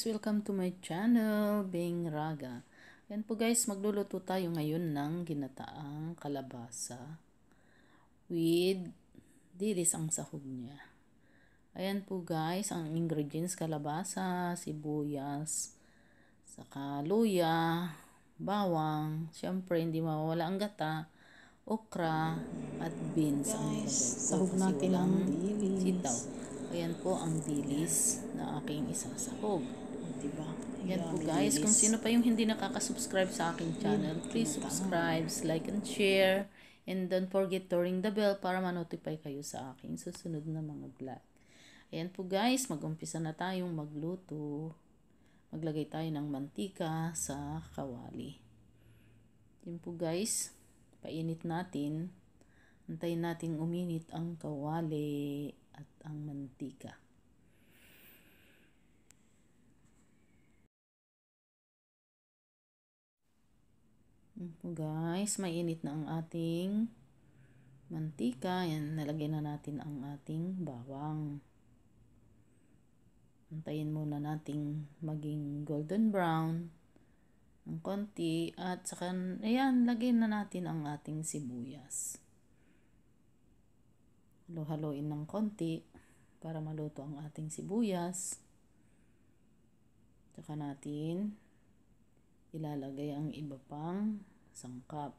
welcome to my channel, Bing Raga. Yan po guys, magluluto tayo ngayon ng ginataang kalabasa with dilis ang sahog niya. Ayan po guys, ang ingredients: kalabasa, sibuyas, saka luya, bawang, syempre hindi mawawala ang gata, okra, at beans ang nilagay ko. Sahog natin ang dilis. Sitaw. Ayan po ang dilis na aking isasahog. Diba? Yan po guys, kung sino pa yung hindi nakaka-subscribe sa aking channel, please subscribe, like and share, and don't forget to ring the bell para ma-notify kayo sa aking susunod na mga vlog. Ayan po guys, mag-umpisa na tayong magluto. Maglagay tayo ng mantika sa kawali. Yan po guys, painit natin. Antayin natin uminit ang kawali at ang mantika. Guys, mainit na ang ating mantika. Yan, nalagay na natin ang ating bawang. Antayin muna nating maging golden brown ng konti at saka ayan, lagay na natin ang ating sibuyas. Halo-haloin ng konti para maluto ang ating sibuyas. Saka natin ilalagay ang iba pang sangkap.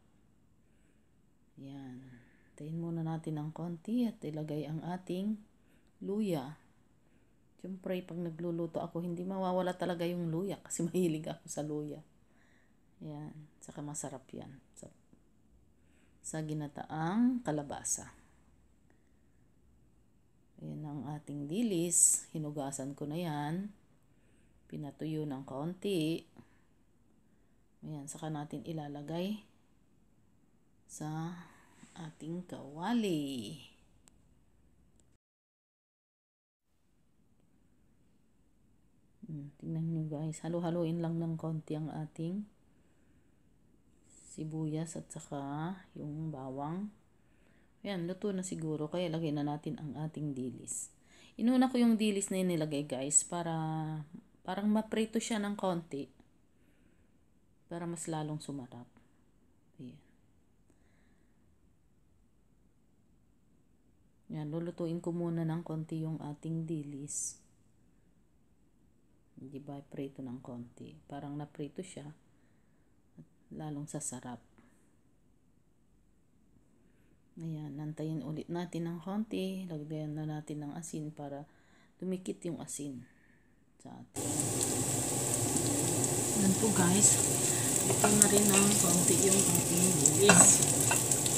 Yan. Tayin muna natin ng konti at ilagay ang ating luya. Siyempre, pag nagluluto ako, hindi mawawala talaga yung luya kasi mahilig ako sa luya. Yan. Saka masarap yan. Sa ginataang kalabasa. Ayan ang ating dilis. Hinugasan ko na yan. Pinatuyo ng kaunti. Ayan, saka natin ilalagay sa ating kawali. Tingnan nyo guys, halo-haloin lang ng konti ang ating sibuyas at saka yung bawang. Ayan, luto na siguro, kaya lagay na natin ang ating dilis. Inuna ko yung dilis na nilagay guys para parang maprito siya ng konti para mas lalong sumarap. Ayan. Yan, lulutuin ko muna ng konti yung ating dilis. Hindi ba prito ng konti? Parang naprito siya at lalong sasarap. Ayan, nantayin ulit natin ng konti. Lagyan na natin ng asin para dumikit yung asin sa atin. Ayan po guys, ito na rin ng konti yung ating dilis.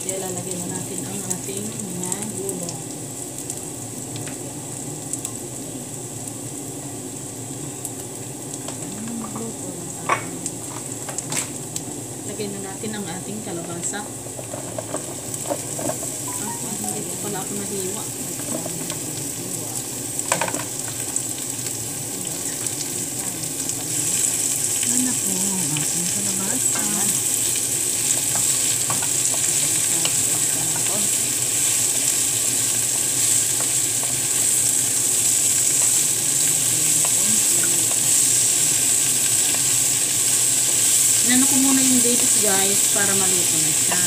Kaya lalagyan na natin ang ating mga gulay. Lagyan na natin ang ating kalabasa. Hindi ko pala ako nahiwa. Ano po ang ating kalabasa? Inano ko muna yung dilis guys para maluto na siya.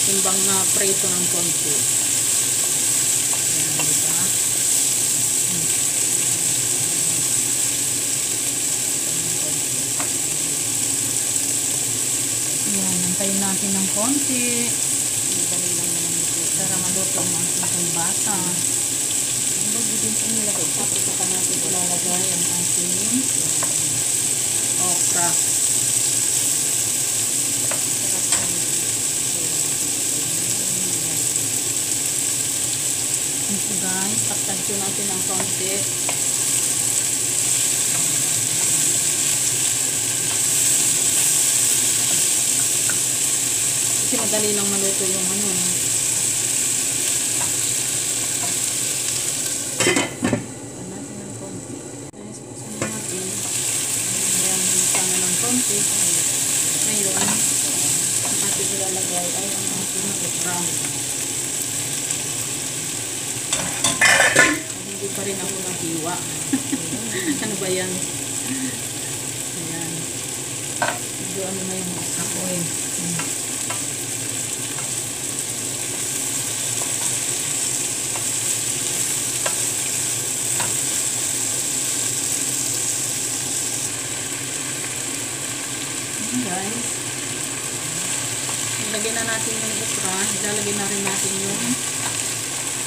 Timbang na prito ng konti. Ayan, diba? Ayan, nantayin natin ng konti. Dali lang naman ito para maluto ang ating bata. Ang bago din ang nilagay. Tapos saka natin ilalagay ang ating okra. Ito guys, taktan natin ng konti. Kasi madali lang maluto yung ano. Taktan natin ng konti. Guys, pusin natin. Ayan, hintang na ng konti. Ngayon, ang ating ilalagay ay ang ating okra. pa rin ako ng hiwa. Ano ba yan? Ayan. Medyo ano na yung ako eh. Guys, ilagay na natin yung okra, ilalagay na rin natin yung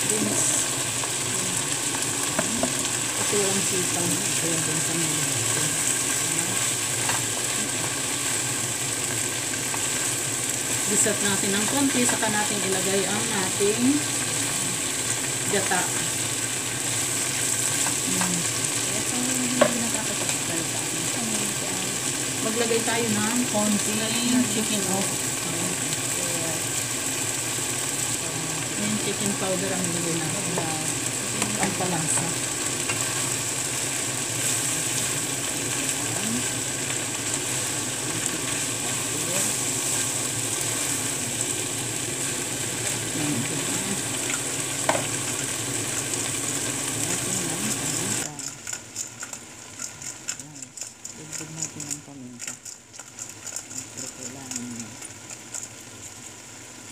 beans kasi walang sipang ayan din sa mga gisat natin ng konti, saka natin ilagay ang ating gata. Maglagay tayo ng konting chicken oil. Yung chicken powder ang nilagay natin na pampalasa.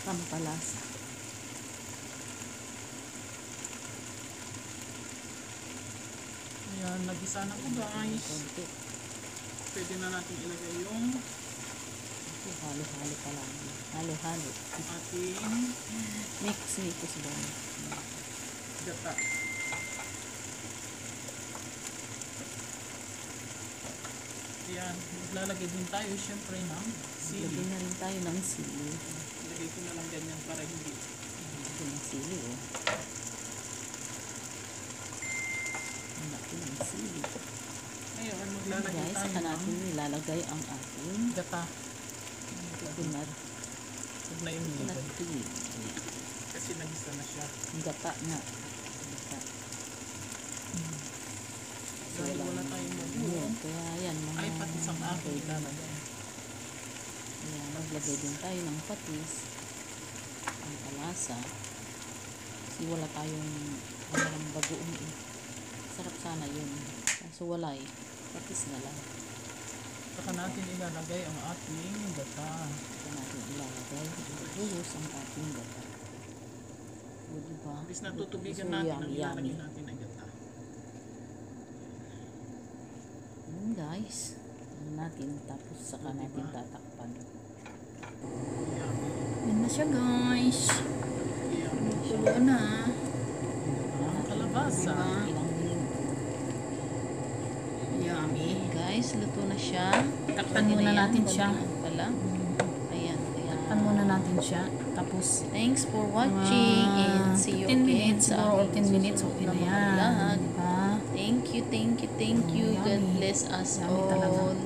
Pampalasa. Ayan, nagisa na ko guys. Pwede na natin ilagay yung Halo-halo pa lang. Halo-halo. ating Mix ba? gata. Ayan, maglalagay din tayo syempre ng Lagyan sili. na rin tayo ng sili. Ilagay ko na lang ganyan para hindi. Lagyan ng sili oh. Ang laki ng sili. Ngayon, maglalagay Guys, tayo saka natin ng nilalagay ang ating gata. coconut. Huwag na yung Coconut nilagay. tea. Kasi nagisa na siya. Gata nga. Gata. Dahil wala tayong Ayan, mabuo. kaya yan mga Ay, pati sa akin ilalagay. Ayan, maglagay din tayo ng patis. Ang kalasa. Kasi wala walang bagoong eh. Sarap sana yun. Kaso wala eh. Patis na lang. Saka natin ilalagay ang ating gata. Saka natin ilalagay. Ibuhos ang ating gata. O diba? Bis na tutubigan So, natin ang yummy, ilalagay yummy. natin ang gata. Guys. Ano natin. Tapos saka Diba? natin tatakpan. Yummy. Yan na siya guys. Yummy. Tulo na. Ang kalabasa. Ilang minuto. Yummy. Guys, luto na siya. Takpan Pwede muna na yan, natin siya. konti pala. Ayan, ayan. Takpan muna natin siya. Tapos, Thanks for watching and see you 15 again minutes sa siguro or aking 10 minutes susunod okay na na mga yan. vlog. Diba? Thank you, thank you, thank you. God Yummy. bless us Yummy talaga. all.